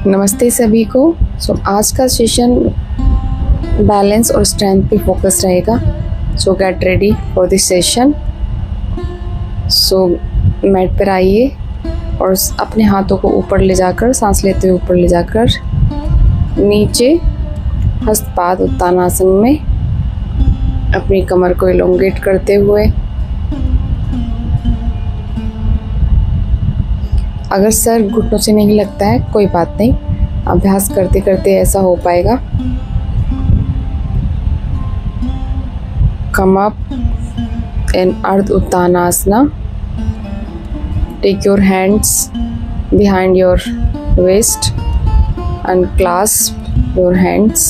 नमस्ते सभी को। आज का सेशन बैलेंस और स्ट्रेंथ पे फोकस रहेगा। Get ready for this session. Mat पर आइए और अपने हाथों को ऊपर ले जाकर, सांस लेते हुए ऊपर ले जाकर नीचे हस्तपाद उत्तानासन में अपनी कमर को एलोंगेट करते हुए, अगर सर घुटनों से नहीं लगता है कोई बात नहीं, अभ्यास करते करते ऐसा हो पाएगा। कम up in ardha uttanasana. Take your hands behind your waist and clasp your hands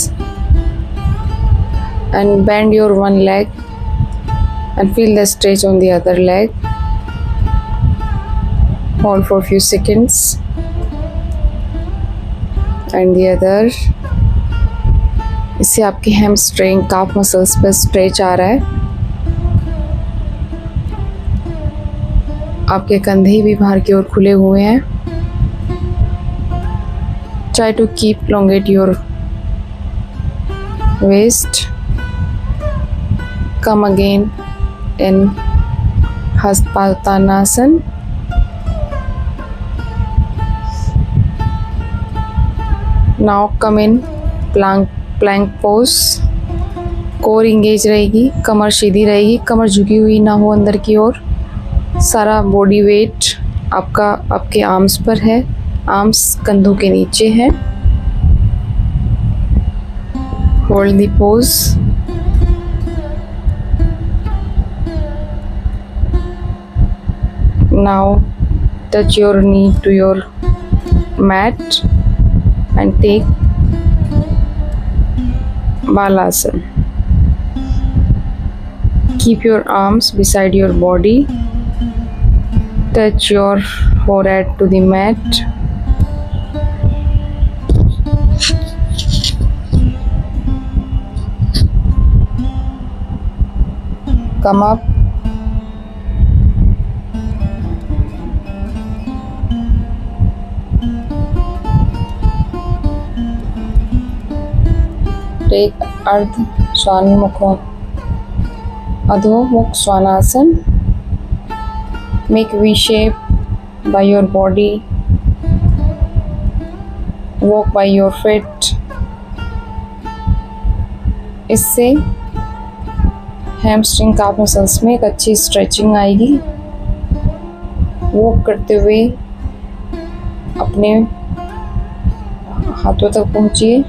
and bend your one leg and feel the stretch on the other leg. Hold for a few seconds and the other. इससे आपकी hamstring, काफ muscles पर stretch आ रहा है। आपके कंधे भी बाहर की ओर खुले हुए हैं। Try to keep elongate your waist. Come again in Hastpaduttanasana. Now come in plank pose. Core engage रहेगी, कमर सीधी रहेगी, कमर झुकी हुई ना हो अंदर की ओर। सारा बॉडी वेट आपके आर्म्स पर है, आर्म्स कंधों के नीचे हैं। Hold the pose. Now touch your knee to your mat and take balasana. Keep your arms beside your body. Touch your forehead to the mat. Come up. Take Adho-Mukha Svanasana. Make V shape by your body. Walk by your feet. इससे hamstring काफ muscles में एक अच्छी stretching आएगी। Walk करते हुए अपने हाथों तक पहुंचिए।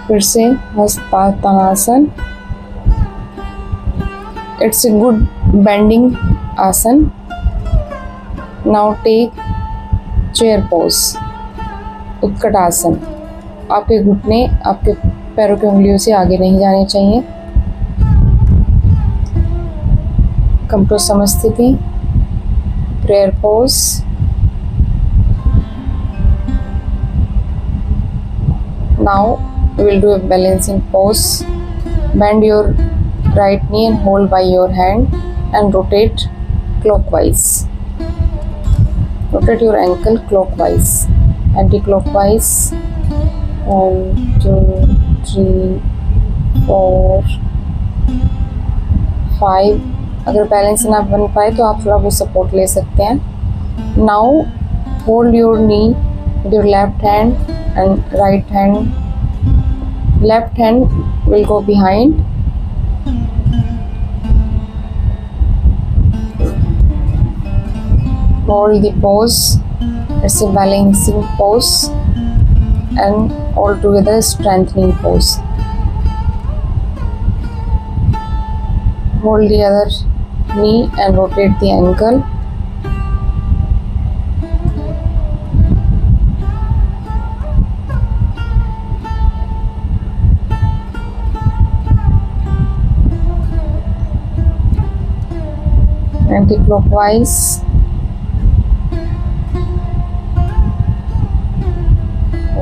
फिर से Hastapadasana. It's a good bending आसन। नाउ टेक चेयर पोज, उत्कट आसन। आपके घुटने आपके पैरों की उंगलियों से आगे नहीं जाने चाहिए। Come to samasthiti, prayer pose. Now we will do a balancing pose. Bend your right knee and hold by your hand and rotate clockwise. Rotate your ankle clockwise, anti-clockwise. 1, 2, 3, 4, 5. अगर बैलेंस ना बन पाए तो आप थोड़ा वो सपोर्ट ले सकते हैं। Now hold your knee with your left hand and right hand. Left hand will go behind. Hold the pose. It's a balancing pose and all together strengthening pose. Hold the other knee and rotate the ankle. Anti-clockwise.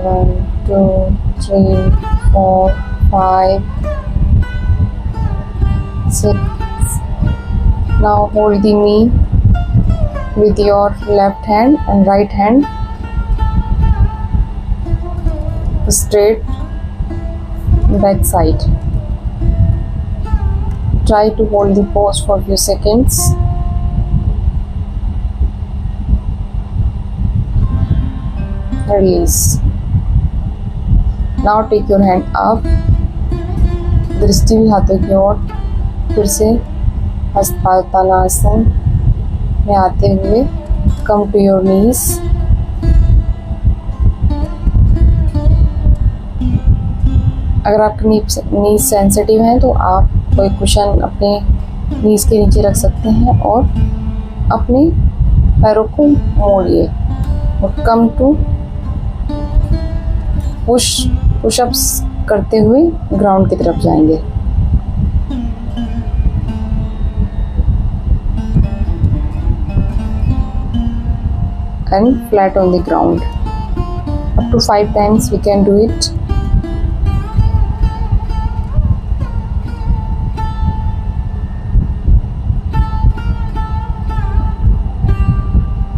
1, 2, 3, 4, 5, 6. Now hold the knee with your left hand and right hand straight back side. Try to hold the pose for few seconds. Release. Now take your hand up. दृष्टि भी हाथों की ओर. फिर से हस्तपादासन में आते हुए come to your knees. अगर आपकी नीज सेंसिटिव हैं तो आप कोई कुशन अपने नीज के नीचे रख सकते हैं और अपने पैरों को मोड़िए और कम टू पुशअप्स करते हुए ग्राउंड की तरफ जाएंगे. And flat on the ground. Up to 5 times we can do it.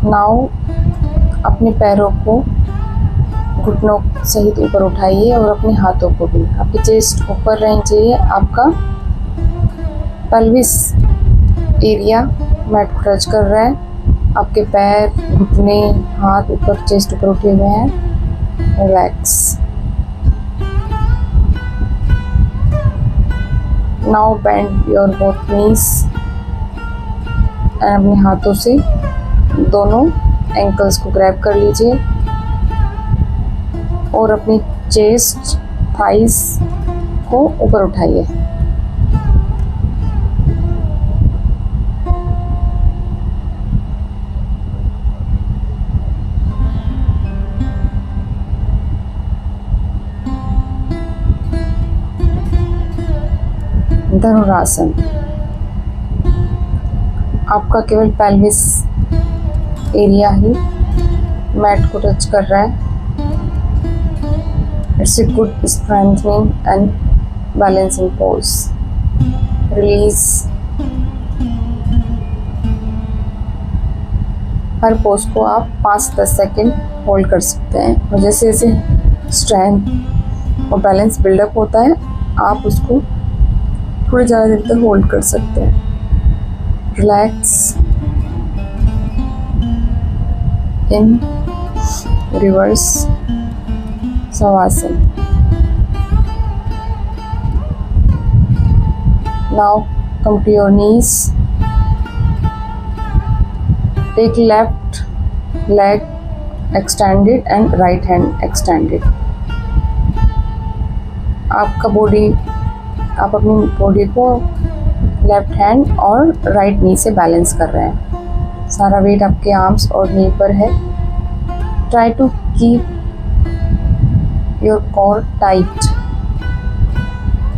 Now अपने पैरों को घुटनों सहित ऊपर उठाइए और अपने हाथों को भी. आपकी चेस्ट ऊपर रहनी चाहिए. आपका पेल्विस एरिया मैट को टच कर रहा है. आपके पैर, घुटने, हाथ ऊपर, चेस्ट ऊपर उठे हुए हैं. Relax. Now bend your both knees. अपने हाथों से दोनों एंकल्स को ग्रैब कर लीजिए और अपनी चेस्ट, थाइस को ऊपर उठाइए. धनुरासन. आपका केवल पेल्विस एरिया ही मैट को टच कर रहा है. It's a good strengthening and balancing pose. Release. Her pose को आप 5-10 सेकेंड होल्ड कर सकते हैं और जैसे जैसे स्ट्रेंथ और बैलेंस बिल्डअप होता है आप उसको थोड़ी ज़्यादा देर तक होल्ड कर सकते हैं. Relax. In reverse Savasana. Now come to your knees. Take left leg extended and right hand extended. आप अपनी बॉडी को लेफ्ट हैंड और राइट नी से बैलेंस कर रहे हैं. सारा वेट आपके आर्म्स और नी पर है. Try to keep your core tight.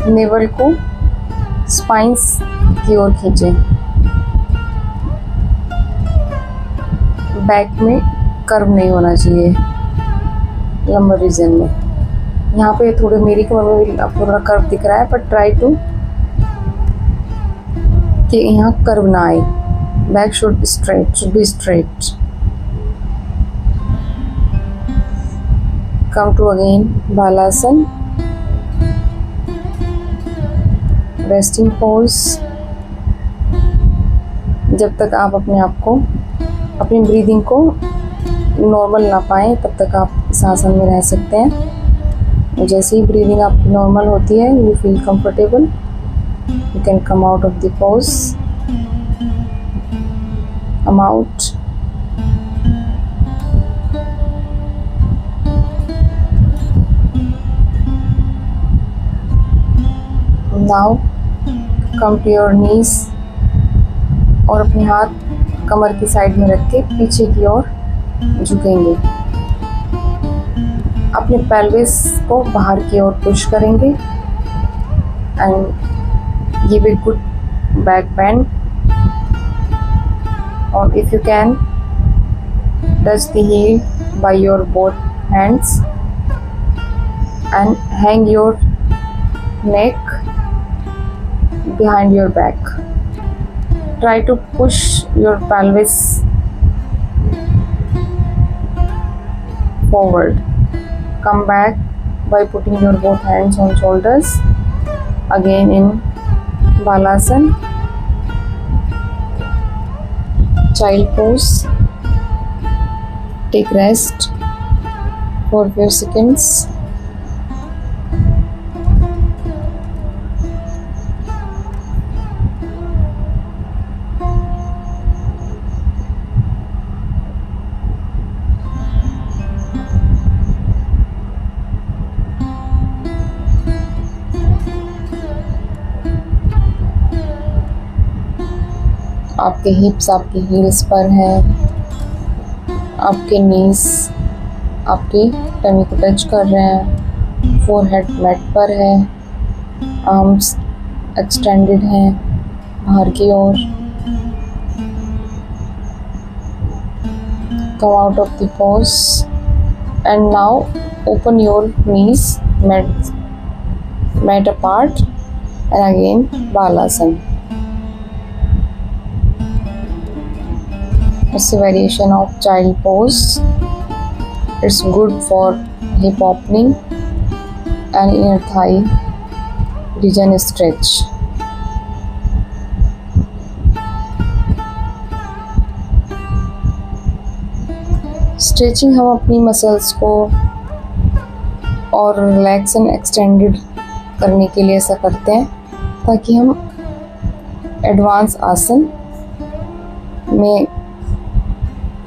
Navel को स्पाइंस की ओर खींचें. बैक में कर्व नहीं होना चाहिए लंबर रीजन में. यहाँ पे थोड़े मेरी कमर में भी आपको थोड़ा कर्व दिख रहा है पर ट्राई टू कि यहाँ कर्व ना आए. Back should be straight. Come to again balasana. Resting pose. जब तक आप अपने आप को, अपनी ब्रीदिंग को नॉर्मल ना पाएं तब तक आप इस आसन में रह सकते हैं. जैसे ही ब्रीदिंग आपकी नॉर्मल होती है, you feel comfortable, you can come out of the pose. Come out. Now come to your knees और अपने हाथ कमर की साइड में रख के पीछे की ओर झुकेंगे. अपने पेल्विस को बाहर की ओर पुश करेंगे and give a good back bend. और if you can touch the heel by your both hands and hang your neck behind your back. Try to push your pelvis forward. Come back by putting your both hands on shoulders. Again in Balasana, child pose. Take rest for few seconds. आपके हिप्स आपके heels पर हैं, आपके नीज आपके tummy को touch कर रहे हैं, फोरहेड मैट पर है, आर्म्स एक्सटेंडेड हैं बाहर की ओर. Come out of the pose and now open your knees mat apart and again Balasana. It's a variation of child pose. It's good for hip opening and inner thigh region stretch. Stretching हम अपनी muscles को और relax and extended करने के लिए ऐसा करते हैं ताकि हम एडवांस आसन में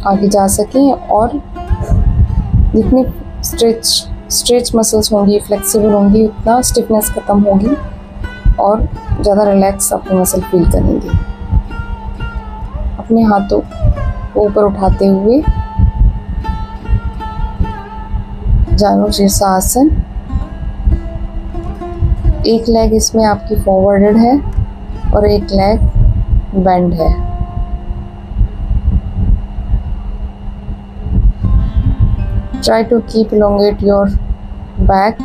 आगे जा सकें और जितनी स्ट्रेच मसल्स होंगी, फ्लेक्सिबल होंगी, उतना स्टिफनेस ख़त्म होगी और ज़्यादा रिलैक्स अपनी मसल फील करेंगे. अपने हाथों को ऊपर उठाते हुए जानु शीर्षासन. एक लेग इसमें आपकी फॉरवर्डेड है और एक लेग बेंड है. Try to keep elongate your back.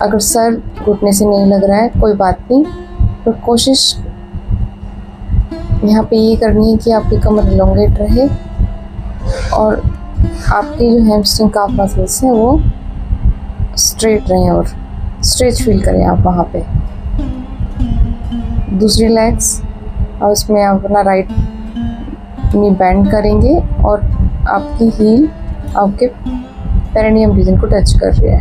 अगर सर घुटने से नहीं लग रहा है कोई बात नहीं, तो कोशिश यहाँ पे ये करनी है कि आपकी कमर elongate रहे और आपकी जो हैमस्ट्रिंग काफ मसल्स हैं वो स्ट्रेट रहें और स्ट्रेच फील करें आप वहाँ पे. दूसरी लेग्स और इसमें आप अपना राइट नी बेंड करेंगे और आपकी हील आपके पेरिनियम रीजन को टच कर रही है.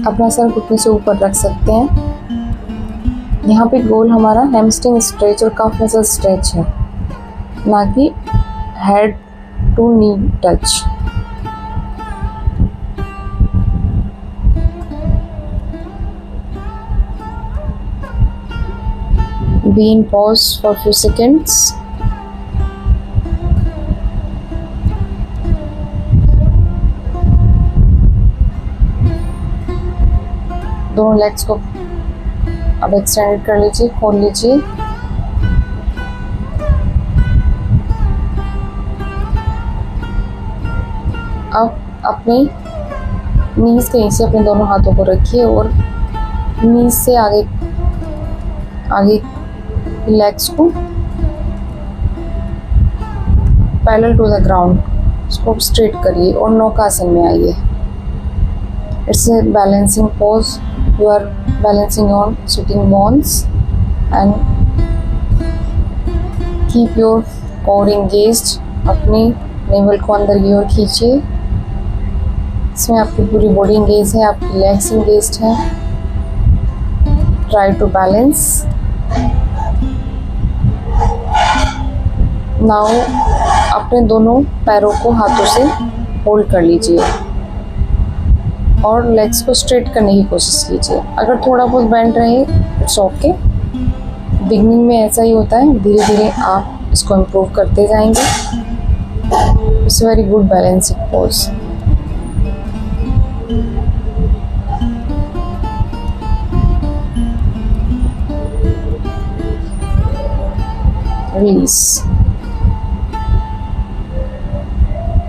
अपना सर घुटने से ऊपर रख सकते हैं. यहाँ पे गोल हमारा हैमस्ट्रिंग स्ट्रेच और काफ मसल स्ट्रेच है, ना कि head to knee touch. Be in pause for few seconds. दोनों लेग्स को अब एक्सटेंड कर लीजिए, खोल लीजिए. अब अपने नीज के नीचे अपने दोनों हाथों को रखिए और नीज से आगे लेग्स को पैरेलल टू द ग्राउंड उसको स्ट्रेट करिए और नौकासन में आइए. It's a balancing pose. You are balancing on sitting bones and keep your core engaged. अपनी नेवल को अंदर की ओर खींचिए. इसमें आपकी पूरी बॉडी एंगेज है, आपकी लेग्स एंगेज्ड है. Try to balance. नाउ अपने दोनों पैरों को हाथों से होल्ड कर लीजिए और लेग्स को स्ट्रेट करने की कोशिश कीजिए. अगर थोड़ा बहुत बेंड रहे इट्स ओके. बिगनिंग में ऐसा ही होता है, धीरे धीरे आप इसको इम्प्रूव करते जाएंगे. It's very good balancing pose. Release.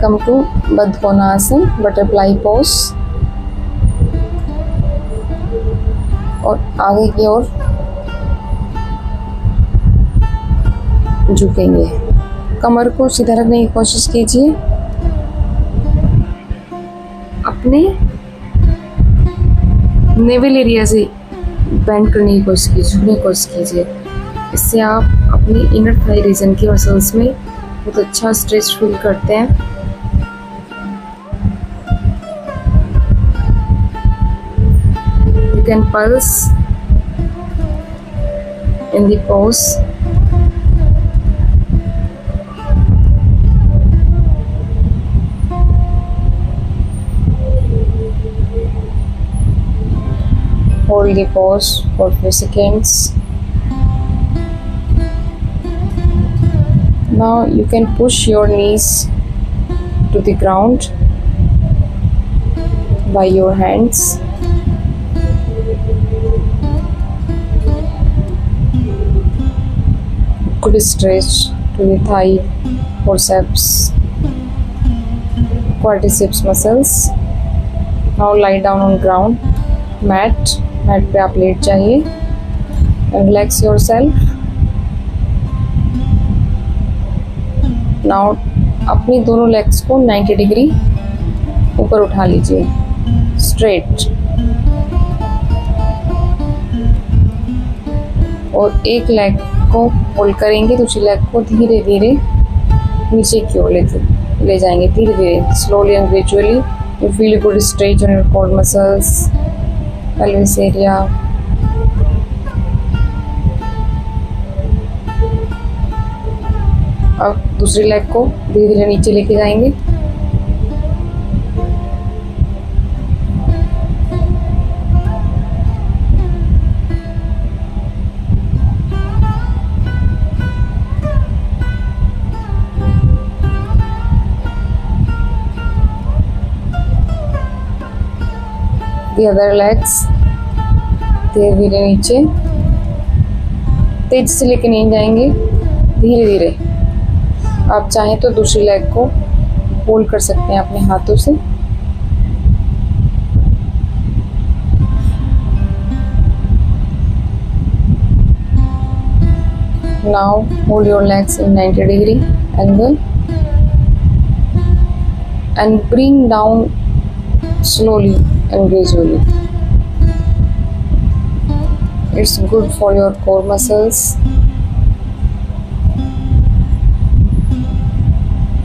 Come to baddhakonasana butterfly pose और आगे की ओर झुकेंगे। कमर को सीधा रखने की कोशिश कीजिए, अपने नेवल एरिया से बेंड करने की कोशिश कीजिए, झुकने की कोशिश कीजिए। इससे आप अपनी इनर थाई रीजन की मसल्स में बहुत अच्छा स्ट्रेच फील करते हैं। You can pulse in the pose. Hold the pose for few seconds. Now you can push your knees to the ground by your hands. Good stretch to the thigh, forceps, quadriceps muscles. Now lie down on ground, mat पे आप late जाइए and relax yourself. Now अपनी दोनों legs को 90 degree ऊपर उठा लीजिए, straight, और एक लेग को होल्ड करेंगे, दूसरी लेग को धीरे धीरे नीचे की ओर ले जाएंगे, धीरे धीरे, slowly and gradually. You feel good stretch on your core muscles, pelvis area. अब दूसरी लेग को धीरे धीरे नीचे लेके जाएंगे. The other legs धीरे धीरे नीचे, तेज से लेके नहीं जाएंगे, धीरे धीरे. आप चाहें तो दूसरी लेग को होल्ड कर सकते हैं अपने हाथों से. Now hold your legs in 90 degree angle and bring down slowly and gradually. It's good for your core muscles.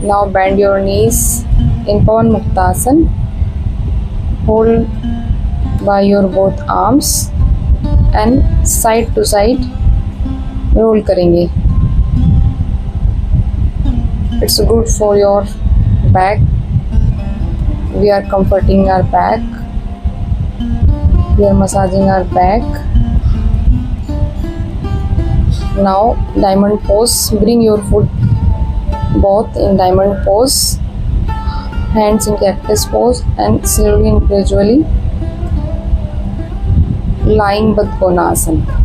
Now bend your knees in Pawan Muktasana. Hold by your both arms and side to side roll करेंगे. It's good for your back. We are comforting our back. We are massaging our back. Now diamond pose. Bring your foot both in diamond pose, hands in cactus pose, and slowly and gradually lying Baddha Konasana.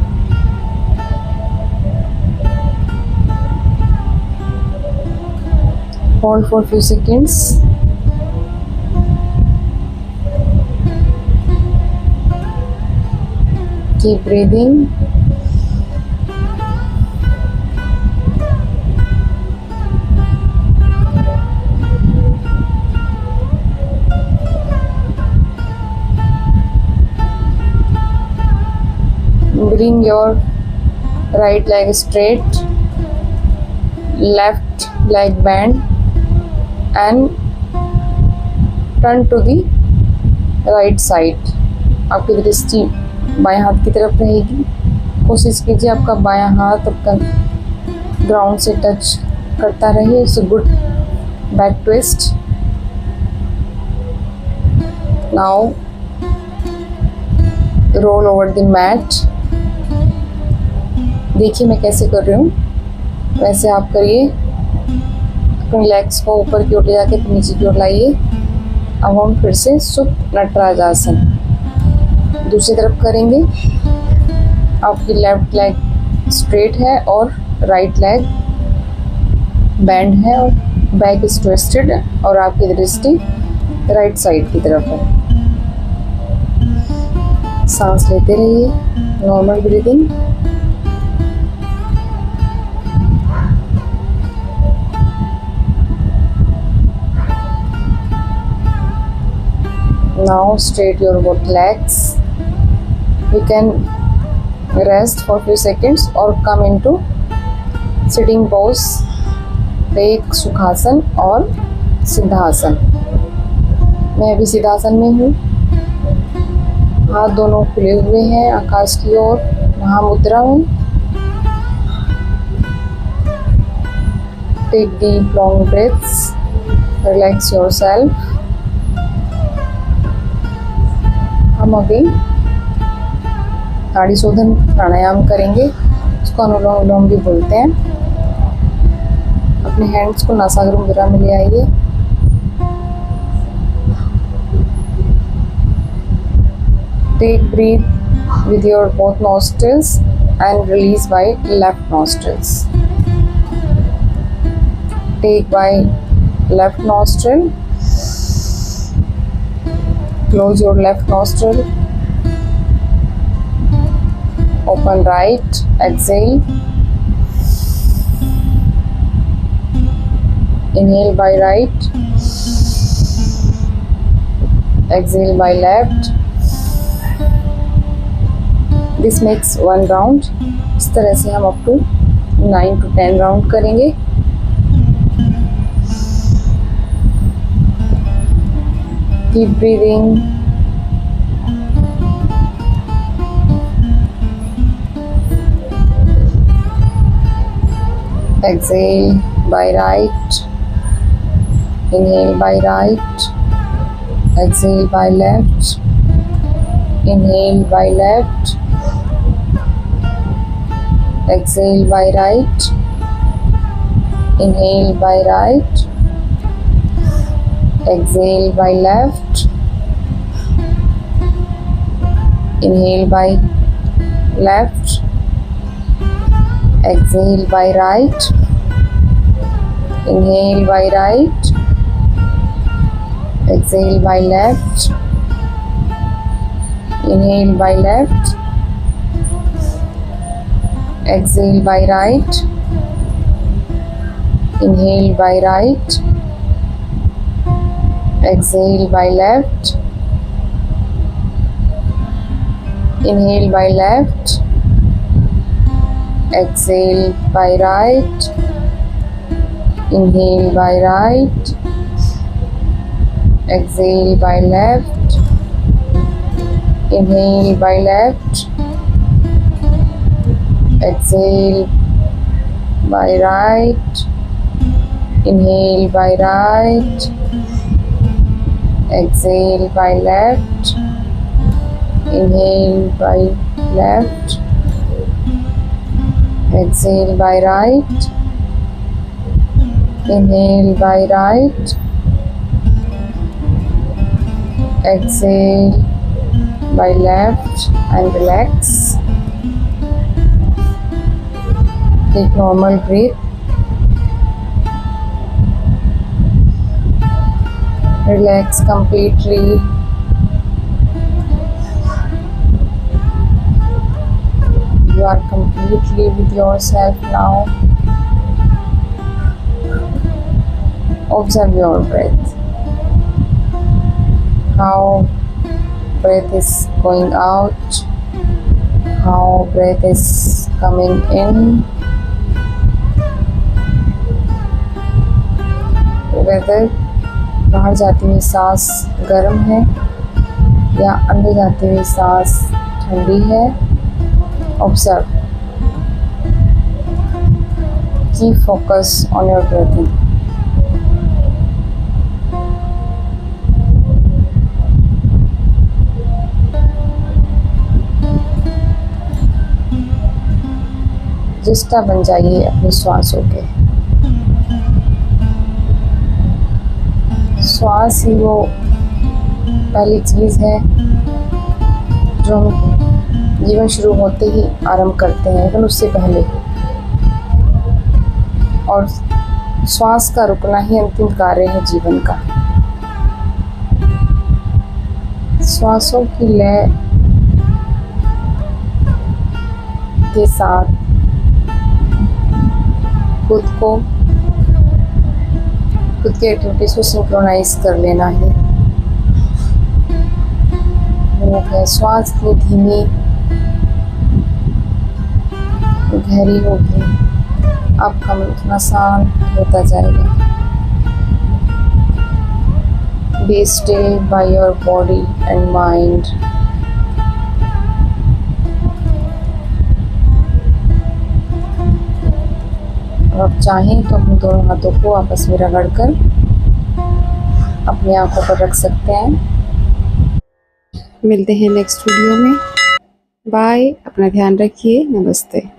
Hold for few seconds. Keep breathing. Bring your right leg straight, left leg bend, and turn to the right side. आपकी दृष्टि बाएं हाथ की तरफ रहेगी. कोशिश कीजिए आपका बायां हाथ आपका ग्राउंड से टच करता रहे. It's a good back twist. Now roll over the mat. देखिए मैं कैसे कर रही हूँ, वैसे आप करिए. अपने लेग्स को ऊपर की ओर ले जाके फिर नीचे की ओर लाइए. अब हम फिर से सुप्त नटराज आसन दूसरी तरफ करेंगे. आपकी लेफ्ट लेग स्ट्रेट है और राइट लेग बैंड है और बैक इज ट्विस्टेड और आपकी दृष्टि राइट साइड की तरफ है. सांस लेते रहिए, normal breathing. Now straight your both legs. You can rest for few seconds or come into sitting pose. एक सुखासन और सिद्धासन. मैं अभी सिद्धासन में हूँ. हाथ दोनों खुले हुए हैं आकाश की ओर. महामुद्रा हूँ. Take deep long breaths. Relax yourself. हम अभी नाड़ी शोधन प्राणायाम करेंगे. उसको अनुलोम विलोम भी बोलते हैं. अपने हैंड्स को नासाग्र मुद्रा में ले आइए. Take breathe with your both nostrils and release by left nostrils. Take by left nostril. Close your left nostril. Open right. Exhale. Inhale by right. Exhale by left. This makes one round. इस तरह से हम up to 9 to 10 round करेंगे. Keep breathing. Exhale by right. Inhale by right. Exhale by left. Inhale by left. Exhale by right. Inhale by right. Exhale by left. Inhale by left. Exhale by right. Inhale by right. Exhale by left. Inhale by left. Exhale by right. Inhale by right. Exhale by left. Inhale by left. Exhale by right. Inhale by right. Exhale by left. Inhale by left. Exhale by right. Inhale by right. Exhale by left. Inhale by left. Exhale by right. Inhale by right. Exhale by left and relax. Take normal breath. Relax completely. You are completely with yourself now. Observe your breath. How breath is going out. How breath is coming in. Whether बाहर जाती हुई सांस गर्म है या अंदर जाती हुई सांस ठंडी है. Observe. Keep focus on your breathing. जिस्ता बन जाइए अपनी श्वासों के. श्वास ही वो पहली चीज़ है जो हम जीवन शुरू होते ही आरंभ करते हैं, लेकिन उससे पहले. और श्वास का रुकना ही अंतिम कार्य है जीवन का. श्वासों की लय के साथ खुद की एक्टिविटीज को सिंक्रोनाइज कर लेना है. हो गए, श्वास की धीमी गहरी होगी। आपका मन उतना शांत होता जाएगा। Be still by your body and mind. और आप चाहें तो अपने दोनों हाथों को आपस में रगड़कर अपनी आंखों पर रख सकते हैं। मिलते हैं नेक्स्ट वीडियो में। बाय, अपना ध्यान रखिए। नमस्ते।